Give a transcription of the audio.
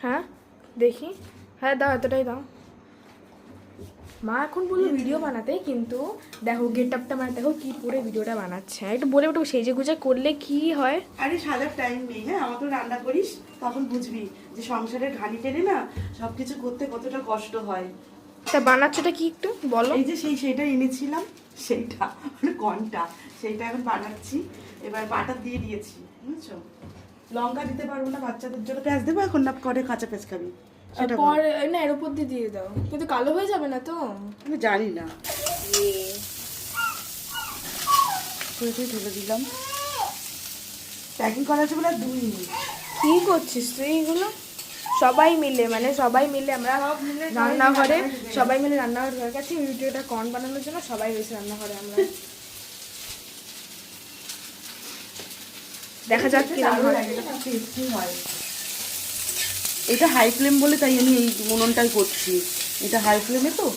হ্যাঁ দেখি, হ্যাঁ দাও, এতটাই দাও। মা এখন বললো ভিডিও বানাতে, কিন্তু দেখো গেট আপটা মানে দেখো কি পরে ভিডিওটা বানাচ্ছে। একটু বলে একটু সেজে গুজে করলে কি হয়। আরে সাজার টাইম নেই। হ্যাঁ, আমার তো রান্না করিস, তখন বুঝবি যে সংসারের ঘানি টেনে না সবকিছু করতে কতটা কষ্ট হয়। তা বানাচ্ছোটা কি একটু বলো। এই যে সেইটা এনেছিলাম, সেইটা মানে কনটা, সেইটা এখন বানাচ্ছি। এবার বাটার দিয়ে দিয়েছি, বুঝছো। লঙ্কা দিতে পারবো না বাচ্চাদের জন্য। পেঁয়াজ দেবো এখন, না করে কাঁচা পেঁয়াজ খাবি? সেটা বল। পরে না এর উপর দিয়ে দিয়ে দাও, কিন্তু কালো হয়ে যাবে না তো? আমি জানি না। করে ঢেলে দিলাম। প্যাকিং করা আছে বলে 2 মিনিট। কি করছিস তুই এগুলো? সবাই মিলে মানে সবাই মিলে আমরা রান্নাঘরে, সবাই মিলে রান্নাঘর হয়ে গেছে ভিডিওটা কর্ন বানানোর জন্য। সবাই রয়েছে রান্নাঘরে আমরা। দেখা যাক কিরকম হয়। এটা হাই ফ্লেম বলে তাই আমি এই উনুনটাই করছি। এটা হাই ফ্লেমে তো।